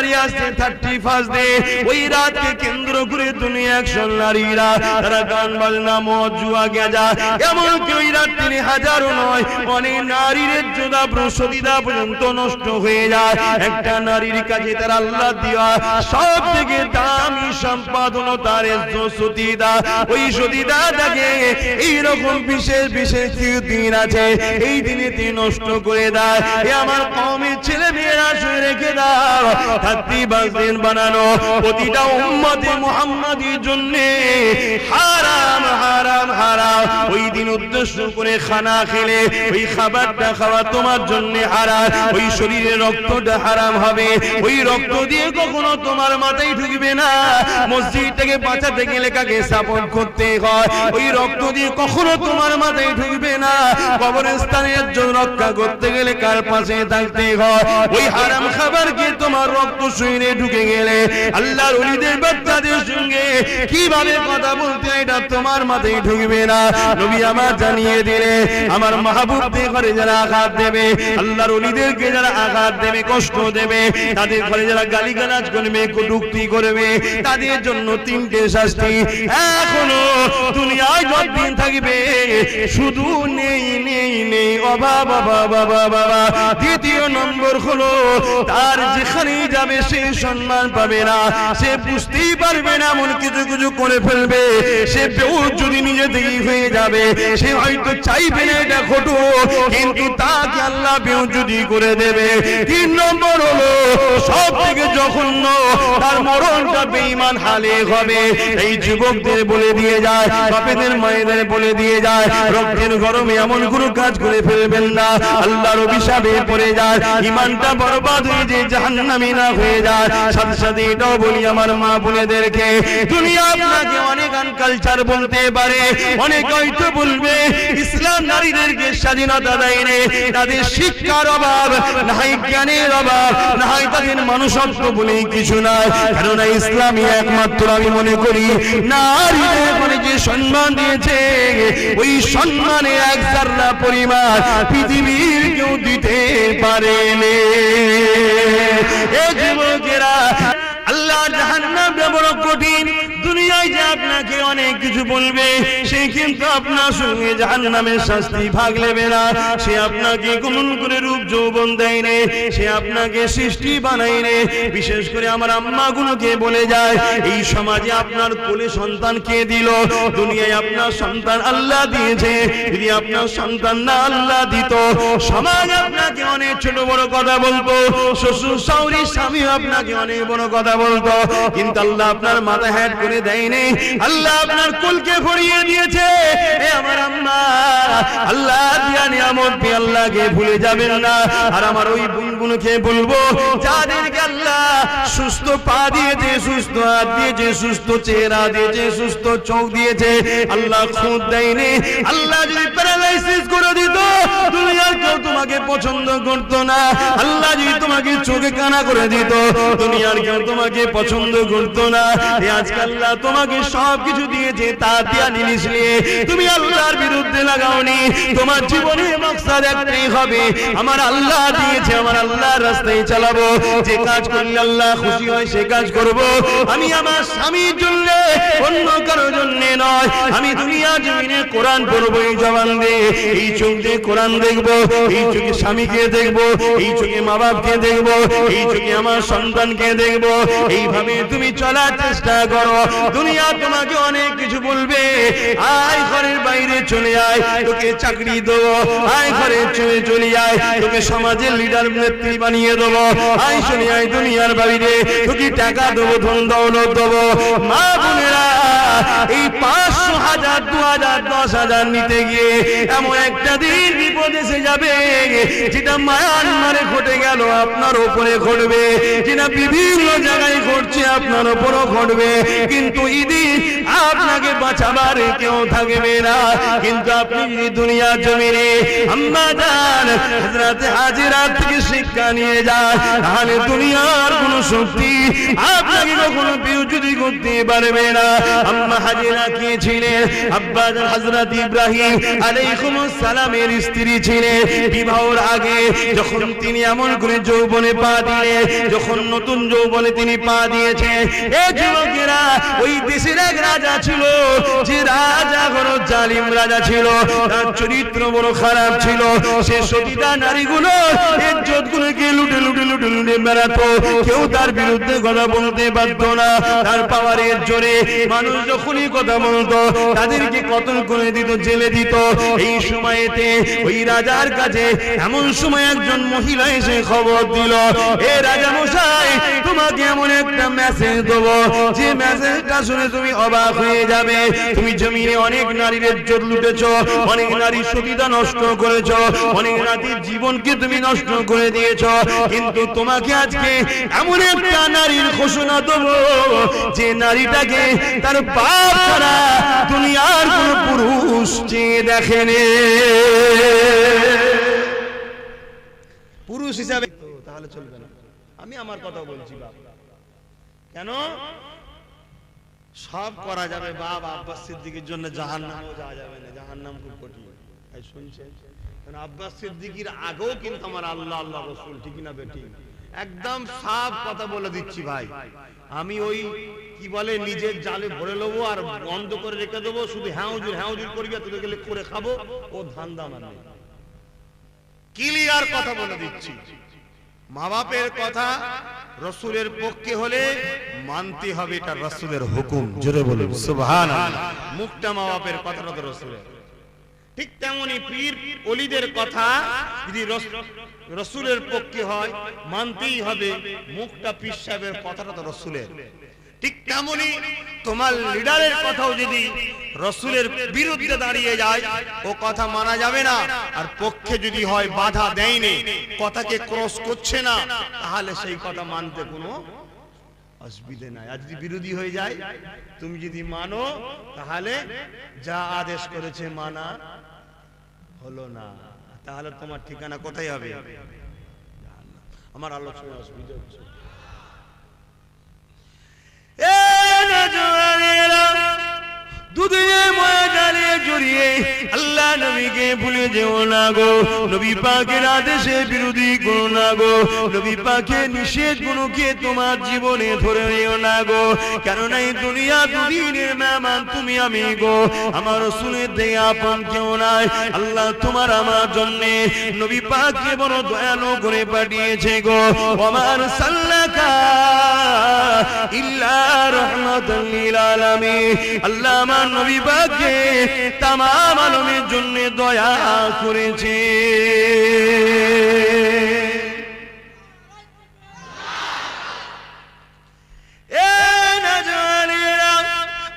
তারিখ আসছে 31 ডে। ওই রাতকে কেন্দ্র করে দুনিয়া একশো নারীরা তারা গান বাজনা মদ জুয়া গেজা এমনকি ওই রাত 3000 নয় অনেক নারীর যোদা প্রসদিদা পর্যন্ত নষ্ট হয়ে যায়। একটা নারীর কাছে তার আল্লাহ দেওয়া সব থেকে দামি সম্পদ হলো তার সতীদা। ওই সতীদা তাকে এইরকম বিশেষ বিশেষ দিন আছে এই দিনে নষ্ট করে দেয়। আমার কওমের ছেলে মেয়েরা শুনে রেখে দাও 31 দিন বানানো প্রতিটা উম্মতে মুহাম্মাদির জন্য হারাম হারাম হারাম। ওই দিন উদ্দেশ্য করে খানা খেলে ওই খাবারটা খাওয়া তোমার জন্য হারাম। ওই শরীরে রক্তটা হারাম হবে। ওই রক্ত দিয়ে কখনো তোমার মাথায় ঢুকবে না। মসজিদ থেকে বাঁচাতে গেলে কাকে সাপোর্ট করতে হয়। ওই রক্ত দিয়ে কখনো তোমার মাথায় ঢুকবে না। কবরস্থানের জন্য রক্ষা করতে গেলে কার পাশে থাকতে হয়। ওই হারাম খাবারকে তোমার রক্ত শরীরে ঢুকে গেলে আল্লাহর ওলিদের বাচ্চাদের সঙ্গে কিভাবে কথা বলতে এটা তোমার মাথায় ঢুকবে না। নবী আমার জানিয়ে দিলে আমার মাহবুবদের ঘরে যারা আঘাত দেবে আল্লাহর ওলিদেরকে যারা আঘাত দেবে কষ্ট দেবে তাদের ঘরে যারা গালিগালাজ করবে কটূক্তি করবে তাদের জন্য 3টে শাস্তি এখনো দুনিয়ায় যতদিন থাকবে শুধু নেই নেই নেই অভাব অভাব অভাব। দ্বিতীয় নম্বর হলো তার যেখানেই যাবে সে সম্মান পাবে না। সে বুঝতেই পারবে না এমন কিছু কিছু করে ফেলবে। সে বেউজ্জুদি নিজে থেকেই হয়ে যাবে। সে হয়তো চাইবে না এটা ঘটুক কিন্তু তাকে আল্লাহ বেউজ্জুদি করে দেবে। 3 নম্বর হলো সব থেকে জঘন্য তার মরণটা বেঈমান হালে হবে। এই যুবকদের বলে দিয়ে যায় বাপেদের মায়েদের বলে দিয়ে যায় রক্তের গরমে এমন কোনো কাজ করে ফেলবেন না আল্লাহর অভিশাপে পড়ে যায় ঈমানটা বরবাদ হয়ে যায় জাহান্নামী না হয়ে যায়। সাথে সাথে এটাও বলি আমার মা বোনেদেরকে দুনিয়া আপনাকে অনেক কালচার বলতে পারে অনেক হয়তো বলবে ইসলাম নারীদেরকে স্বাধীনতা দেয়নি তাদের শিক্ষার অভাব নাই জ্ঞানের অভাব নাই তাদের মানুষত্ব বলে কিছু নাই। কেননা ইসলামই একমাত্র আমি মনে করি নারীদের মনে যে সম্মান দিয়েছে ওই সম্মানের এক জাররা পরিমাণ পৃথিবীর কেউ দিতে পারেনি। এ যুবকেরা আল্লাহ জাহান্নামটা বড় কঠিন। দুনিয়ায় যে আপনাকে অনেক কিছু বলবে সে কিন্তু আপনার সঙ্গে জাহান্নামের শাস্তি ভাগ নেবে না। সে আপনাকে কেমন করে রূপ যৌবন দেয়নি সে আপনাকে সৃষ্টি বানায়নি। বিশেষ করে আমার আম্মাগুলোকে বলে যায় এই সমাজে আপনার কোলে সন্তান কে দিল? দুনিয়ায় আপনার সন্তান আল্লাহ দিয়েছে। যদি আপনার সন্তান না আল্লাহ দিত সমাজ আপনাকে অনেক ছোট বড় কথা বলতো। শ্বশুর শাশুড়ি স্বামী আপনাকে অনেক বড় কথা বলতো কিন্তু আল্লাহ আপনার মাথা হেড করে দেয়নি। আল্লাহ আপনার কুলকে ভরিয়ে দিয়েছে। এ আমার আম্মা আল্লাহ দিয়া নিয়ামত দিয়ে আল্লাহকে ভুলে যাবেন না। আর আমার ওই বোনগুলোকে বলবো যাদেরকে আল্লাহ সুস্থ পা দিয়েছে সুস্থ হাত দিয়েছে সুস্থ চেহারা দিয়েছে সুস্থ চোখ দিয়েছে আল্লাহ খুদ দেয়নি। আল্লাহ যদি প্যারালাইসিস করে দিত দুনিয়ার কেউ তোমাকে পছন্দ করতো না। আল্লাহ যদি তোমাকে চোখে কানা করে দিত দুনিয়ার কেউ তোমাকে পছন্দ করতো না। আজকে আল্লাহ তোমাকে সব কিছু দিয়েছে তা দিয়া জিনিস নিয়ে তুমি আল্লাহর বিরুদ্ধে লাগাওনি। তোমার জীবনে মাকসাদ একটাই হবে আমার আল্লাহ দিয়েছে আমার আল্লাহর রাস্তায় চালাবো। যে কাজ করলে আল্লাহ খুশি হয় সে কাজ করব। আমি আমার স্বামীর জন্য অন্য কারোর জন্য নয়। আমি দুনিয়া জমিনে কোরআন পড়বো এই জবান দিয়ে এই চোখ দিয়ে কোরআন দেখবো এই চোখে স্বামীকে দেখবো এই চোখে মা বাপকে দেখবো এই চোখে আমার সন্তানকে দেখবো। এইভাবে তুমি চলার চেষ্টা করো। দুনিয়া তোমাকে অনেক কিছু বলবে আয় ঘরের বাইরে চলে আয় তোকে চাকরি দেবো আয় ঘরে চলে আয় তোকে সমাজের লিডার নেত্রী বানিয়ে দেবো আয় চলে আয় দুনিয়ার বাইরে তোকে টাকা দেবো ধন দৌলত দেবো। মা বোনেরা এই 500 1000 2000 10,000 নিতে গিয়ে এমন একটা দিন বিপদ এসে যাবে যেটা মায়ানমারে ঘটে গেল আপনার উপরে ঘটবে যেটা বিভিন্ন জায়গায় ঘটছে আপনার উপরও ঘটবে কিন্তু ইদি আপনাকে বাঁচাবার কেউ থাকবে না। কিন্তু আপনি যদি দুনিয়া জমিনে আম্মা জান হযরত হাজেরা থেকে শিক্ষা নিয়ে যান তাহলে দুনিয়ার কোনো শক্তি আপনাকে কখনো বিউজুদি করতে পারবে না। আম্মা হাজেরা কে ছিলেন? আব্বা জান হযরত ইব্রাহিম আলাইহিস সালামের স্ত্রী ছিলেন। বিবাহের আগে যখন তিনি এমন করে যৌবনে পা দিলে, যখন নতুন যৌবনে তিনি পা দিয়েছে, এই যুবকেরা ওই দেশের এক রাজা ছিল, যে রাজা বড় জালিম রাজা ছিল, তার চরিত্র বড় খারাপ ছিল। সে সতীতা নারীগুলো ইজ্জত গুলোকে লুটে লুটে লুটে লুটে বেড়াতো, কেউ তার বিরুদ্ধে কথা বলতে পারতো না। তার পাওয়ারের জোরে মানুষ যখনই কথা বলতো তাদেরকে কতল করে দিত, জেলে দিত। এই সময়তে ওই রাজার কাছে এমন সময় একজন মহিলা এসে খবর দিল, এ রাজা মশাই, তোমাকে এমন একটা মেসেজ দেবো, যে মেসেজটা শুনে তুমি অবাক হয়ে যাবে। তুমি জমিনে অনেক নারীর ইজ্জত লুটেছো, অনেক নারীর সতীতা নষ্ট করেছো, অনেক নারীর জীবনকে তুমি নষ্ট করে দিয়েছো, কিন্তু তোমাকে আজকে এমন একটা নারীর ঘোষণা দেবো, যে নারীটাকে তার বাপ ছাড়া দুনিয়ার কোন পুরুষ চেয়ে দেখেনি। পুরুষ হিসাবে তাহলে চলবে না। আমি আমার কথা বলছি বাপ, কেন সব করা যাবে বাপ, আব্বাস সিদ্দিকীর জন্য জাহান্নামও যাওয়া যাবে না, জাহান্নাম খুব কঠিন। এই শুনছেন, কারণ আব্বাস সিদ্দিকীর আগেও কিন্তু আমার আল্লাহ আল্লাহ রাসূল, ঠিক না বেটি? একদম সাফ কথা বলে দিচ্ছি ভাই। আমি ওই কি বলে নিজের জালে ভরে নেবো আর বন্ধ করে রেখে দেবো, শুধু হ্যাঁ হুজুর করবি, তোদের গেলে করে খাবো, ও ধান্দা মানে ক্লিয়ার কথা বলে দিচ্ছি। মা বাপের কথা রাসূলের পক্ষে হলে মানতে হবে, এটা রাসূলের হুকুম। জোরে বলুন সুবহানাল্লাহ। মুখটা মা বাপের কথাটা তো রাসূলের। ঠিক তেমনি পীর ওলিদের কথা যদি রাসূলের পক্ষে হয় মানতেই হবে, মুখটা পীর সাহেবের কথাটা তো রাসূলের। ঠিক তেমনি তোমার লিডারের কথাও যদি রাসূলের বিরুদ্ধে দাঁড়িয়ে যায়, ও কথা মানা যাবে না। আর পক্ষে যদি হয় বাধা দেয়নি, কথাকে ক্রস করছে না, তাহলে সেই কথা মানতে কোনো অসুবিধা নাই। আর যদি বিরোধী হয়ে যায়, তুমি যদি মানো, তাহলে যা আদেশ করেছে মানা হলো না, তাহলে তোমার ঠিকানা কোথায় হবে? আমার আলোচনা অসুবিধা হচ্ছে। দুদিনে ময়দানে জড়িয়ে আল্লাহ নবীকে ভুলে যেও না গো, নবী পাকের আদেশে বিরোধী করো না গো, নবী পাকের নিষেধ গুলোকে তোমার জীবনে ধরে নিও না গো। কেননা এই দুনিয়া দুদিনের মেহমান তুমি আমি গো, আমার রাসূলের থেকে আপন কেউ নাই। আল্লাহ তোমার আমার জন্য নবী পাককে বড় দয়ালু করে পাঠিয়েছে গো। ওমার সাল্লাকা ইল্লা রাহমাতাল লিল আলামিন। আল্লাহ আমার নবী পাককে তামাম আলমের জন্য দয়া করেছে।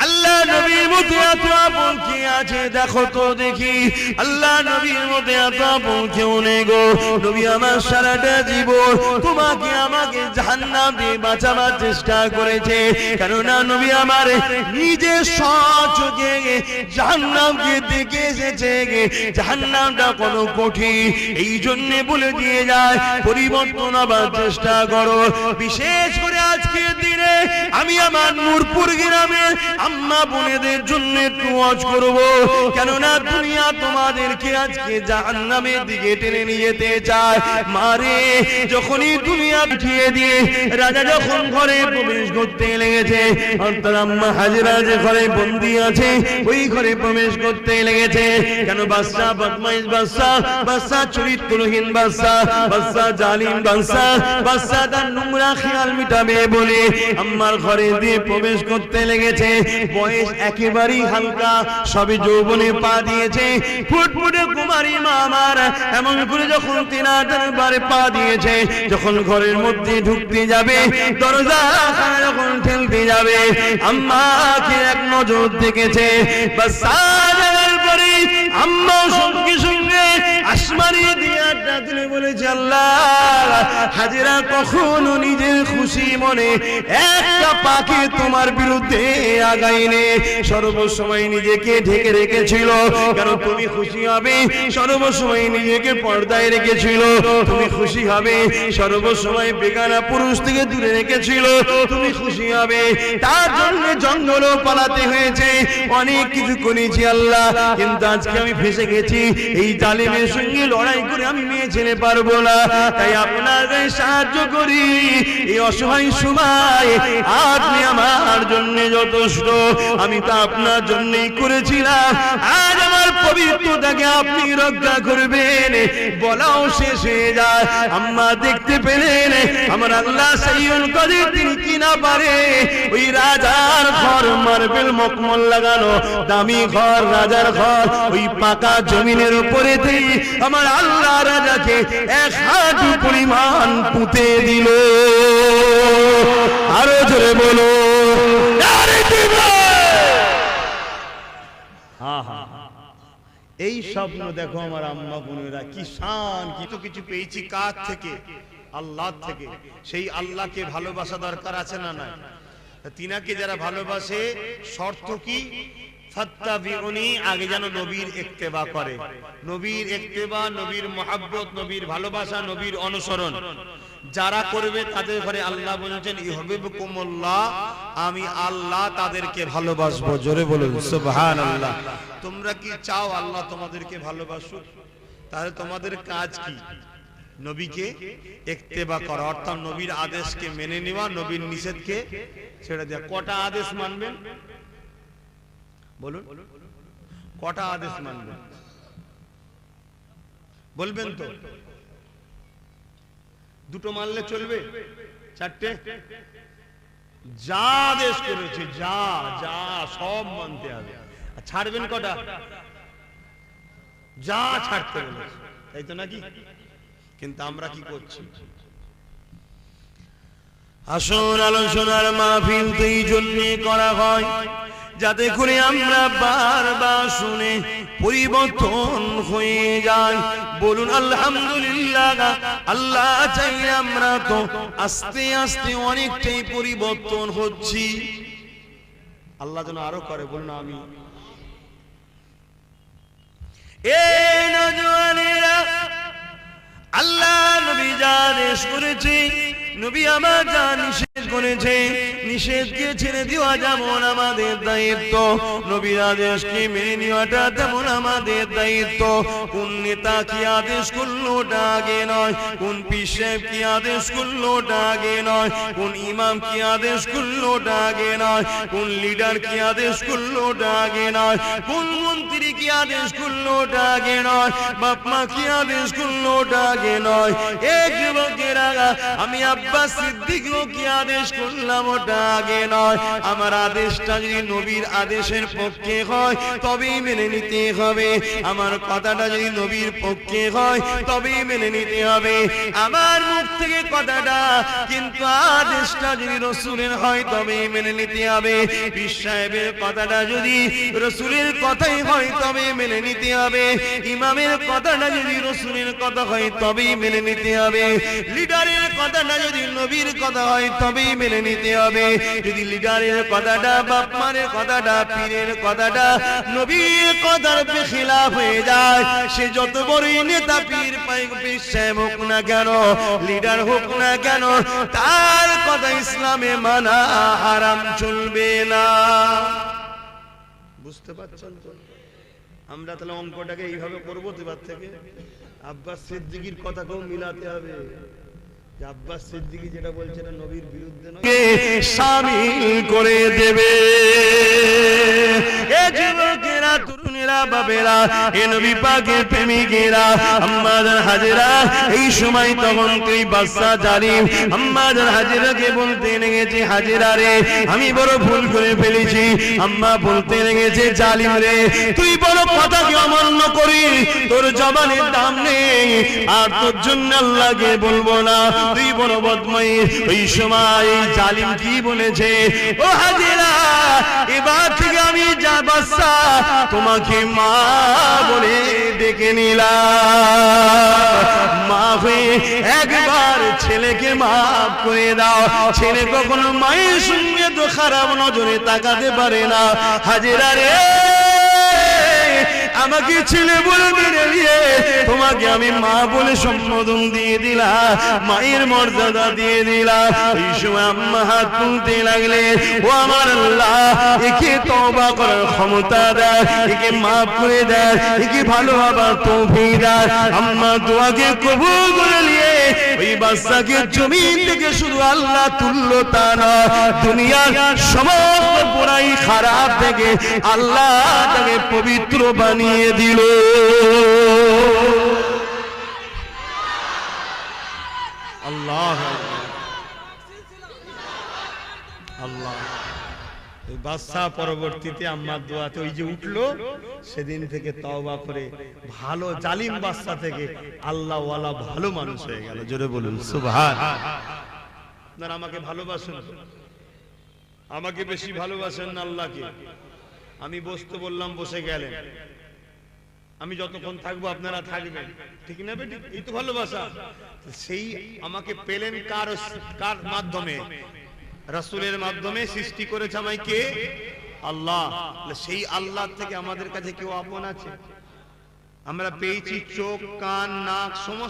আল্লাহ নবীর মধ্যে এত আপন কি আছে দেখো তো দেখি, আল্লাহ নবীর মধ্যে এত আপন কেউ নেই গো। নবী আমার সারাটা জীবন তোমাকে আমাকে জাহান্নাম দিয়ে বাঁচাবার চেষ্টা করেছে, কেননা নবী আমার নিজে সচোখে জাহান্নামকে দেখে এসেছে। জাহান্নামটা কত কঠিন, এই জন্য বলে দিয়ে যায় পরিবর্তন হবার চেষ্টা করো। বিশেষ করে আজকের দিনে আমি আমার নূরপুর গ্রামের আম্মা বোনেদের জন্য একটু ওয়াজ করব, কেননা দুনিয়া তোমাদেরকে আজকে জাহান্নামের দিকে টেনে নিয়ে যেতে চায়। মারে যখনই দুনিয়া উঠিয়ে দিয়ে রাজা যখন ঘরে প্রবেশ করতে লেগেছে, অন্তর আম্মা হাজেরা যে ঘরে বন্দী আছে ওই ঘরে প্রবেশ করতে লেগেছে। কেন বাদশা বদমাইশ বাদশা চরিত্রহীন বাদশা জালিম বাদশা তার নোংরা খেয়াল মিটাবে বলে আম্মার ঘরে দিয়ে প্রবেশ করতে লেগেছে। বয়স একেবারেই হালকা, সবে যৌবনে পা দিয়েছে। ফুটফুটে কুমারী মা আমার এমন করে যখন তিনার দরবারে পা দিয়েছে, যখন ঘরের মধ্যে ঢুকতে যাবে, দরজা যখন ঠেলতে যাবে, আম্মাকে এক নজর দেখেছে। আম্মা সঙ্গে সঙ্গে আসমানি দিয়া ডাকলে বলেছে, আল্লাহ হাজেরা কখনো নিজের খুশি মনে একটা পাকে তোমার বিরুদ্ধে আগাইনে, সর্বসময় নিজেকে ঢেকে রেখেছিল। কেন তুমি খুশি হবে, সর্বসময় নিজেকে পর্দায় রেখেছিল। তুমি খুশি হবে, সর্বসময় বেগানা পুরুষ থেকে দূরে রেখেছিল। তুমি খুশি হবে, তার জন্য জঙ্গলও পালাতে হয়েছে, অনেক কিছু করেছি আল্লাহ, কিন্তু আজকে আমি ফেসে গেছি। এই জালিমের সঙ্গে লড়াই করে আমি মেয়ে ছেলে পারবো না। তাই আপনার আল্লাহকে সাহায্য করি এই অসহায় সময়। আপনি আমার জন্য যথেষ্ট, আমি তো আপনার জন্যই করেছিলাম। আজ আমার পবিত্রতাকে আপনি রক্ষা করবেন, বলাও শেষ হয়ে যায়। আম্মা দেখতে পেলেন আমার আল্লাহ সাইয়ুল কাদির তিনি কি না পারে ওই রাজার ঘর, মার্বেল মকমল লাগানো দামি ঘর, রাজার ঘর, ওই পাকা জমিনের উপরে আমার আল্লাহ রাজাকে 1 হাঁটু পরিমাণ পুঁতে দিল। আরো জোরে বলো এই স্বপ্ন দেখো আমার আম্মা বোনেরা, কি শান, কিছু পেয়েছি কার থেকে? আল্লাহ থেকে। সেই আল্লাহকে ভালোবাসা দরকার আছে না নাই? তিনাকে যারা ভালোবাসে শর্ত কি? ফাত্তাবিউনি, আগে যেন নবীর ইত্তেবা করে। নবীর ইত্তেবা, নবীর মহব্বত, নবীর ভালোবাসা, নবীর অনুসরণ যারা করবে তাদের ঘরে আল্লাহ বলেছেন ইউহিব্বুকুমুল্লাহ, আমি আল্লাহ তাদেরকে ভালোবাসবো। জোরে বলুন সুবহানাল্লাহ। তোমরা কি চাও আল্লাহ তোমাদেরকে ভালোবাসুক? তাহলে তোমাদের কাজ কি? নবীকে ইত্তেবা করা, অর্থাৎ নবীর আদেশকে মেনে নেওয়া, নবীর নিষেধকে ছেড়ে দেওয়া। কটা আদেশ মানবেন বলুন? কটা আদেশ মানবেন বলবেন তো? দুটো মানলে চলবে? 4টে? যা আদেশ করেছে যা যা সব মানতে হবে। ছাড়বেন কটা? যা ছাড়তে বলেছে, তাই তো নাকি? কিন্তু আমরা কি করছি? আসুন আলোচনার মাহফিল তো এই জন্যে করা হয় যাতে করে আমরা বারবার শুনে পরিবর্তন হয়ে যাই। বলুন আলহামদুলিল্লাহ। আল্লাহ চাইলে আমরা তো আস্তে আস্তে অনেকটাই পরিবর্তন হচ্ছি। আল্লাহ যেন আরো করে, বলুন আমি। এই নওজওয়ানেরা, আল্লাহ নবী যা আদেশ করেছে, নবী আমার যা নিষেধ করেছে, নিষেধকে ছেড়ে দেওয়া যেমন আমাদের দায়িত্ব, নবীর আদেশকে মেনে নেওয়াটা তেমন আমাদের দায়িত্ব। কোন নেতা কি আদেশ করলো ওটা আগে নয়, কোন পীর সাহেব কি আদেশ করলো ওটা আগে নয়, কোন ইমাম কি আদেশ করলো ওটা আগে নয়, কোন লিডার কি আদেশ করলো ওটা আগে নয়, কোন মন্ত্রী কি আদেশ করলো ওটা আগে নয়, বাপ মা কি আদেশ করলো ওটা আগে নয়। এক যুবকেরা, আমি আব্বাস সিদ্দিকও কি আদেশ করলাম ওটা আগে নয়। আমার আদেশটা যদি নবীর আদেশের পক্ষে হয় তবেই মেনে নিতে হবে। আমার কথাটা যদি নবীর পক্ষে হয় তবেই মেনে নিতে হবে। আমার মুখ থেকে কথাটা কিন্তু আদেশটা যদি রাসূলের হয় তবেই মেনে নিতে হবে। পীর সাহেবের কথাটা যদি রাসূলের কথাই হয় তবেই মেনে নিতে হবে। ইমামের কথাটা যদি রাসূলের কথা হয় তবেই মেনে নিতে হবে। লিডারের কথাটা যদি নবীর কথা হয় তবেই মেনে নিতে হবে। যদি লিডারের কথাটা, বাপ মায়ের কথাটা, পীরের কথাটা নবীর কথার বেখিলাফ হয়ে যায়, সে যত বড়ই নেতা, পীর পীর সাহেব হোক না কেন, লিডার হোক না কেন, তার কথা ইসলামে মানা হারাম, চলবে না। বুঝতে পারছেন তো? আমরা তাহলে অঙ্কটাকে এইভাবে করবো তো এবার থেকে। আব্বাস সিদ্দিকীর কথাকেও মিলাতে হবে। আব্বাস সিদ্দিকী যেটা বলছে এটা নবীর বিরুদ্ধে নয়, শামিল করে দেবে। এ যুবকেরা, তরুণেরা, বাবেরা, এ নবী পাকের প্রেমিকেরা, আম্মাজান হাজেরা, এই সময় তখন তুই বাদশা জালিম আম্মাজান হাজেরাকে বলতে লেগেছে, হাজেরা রে আমি বড় ভুল করে ফেলেছি। আম্মা বলতে লেগেছে, জালিম রে তুই বড় কথাকে অমান্য করি, তোর জবানের দাম নেই, আর তোর জন্য আল্লাহকে বলবো না, তুই বড় বদমাইশ। ওই সময় জালিম কি বলেছে, ও হাজেরা এবার থেকে আমি যা বাদশা তোমাকে মা বলে ডেকে নিলাম। মা হয়ে একবার ছেলেকে মাফ করে দাও। ছেলে কখনো মায়ের সঙ্গে তো খারাপ নজরে তাকাতে পারে না। হাজেরা রে আমাকে ছেলে বলে মেনে নিয়ে তোমাকে আমি মা বলে সম্বোধন দিয়ে দিলাম, মায়ের মর্যাদা দিয়ে দিলাম। এই সময় আম্মা হাত তুলতে লাগলেন, ও আমার আল্লাহ একে তওবা করার ক্ষমতা দেয়, একে মাফ করে দেয়, একে ভালো হবার তৌফিক দেয়। আম্মা দোয়াকে কবুল করে নিয়ে ওই বাচ্চাকে জমিন থেকে শুধু আল্লাহ তুললো তা না, দুনিয়ার সমস্ত বুরাই খারাপ থেকে আল্লাহ তাকে পবিত্র বানিয়ে দিল। আল্লাহ আল্লাহ। ওই বাদশা পরবর্তীতে আম্মার দোয়াতে ওই যে উঠলো, সেদিন থেকে তওবা করে ভালো জালিম বাদশা থেকে আল্লাহ ওয়ালা ভালো মানুষ হয়ে গেল। জোরে বলুন সুবহান। আপনারা আমাকে ভালোবাসেন, আমাকে বেশি ভালোবাসেন না আল্লাহকে? আমি বসতে বললাম, বসে গেলেন। আমি যতক্ষণ থাকবো আপনারা থাকবেন, ঠিক না বেটি? এই তো ভালোবাসা। সেই আমাকে পেলেন কার মাধ্যমে? রাসূলের মাধ্যমে। সৃষ্টি করেছে আমায় কে? আল্লাহ। সেই আল্লাহ থেকে আমাদের কাছে কেউ আপন আছে? আমরা পেয়েছি চোখ, কান, নাক, সমস্ত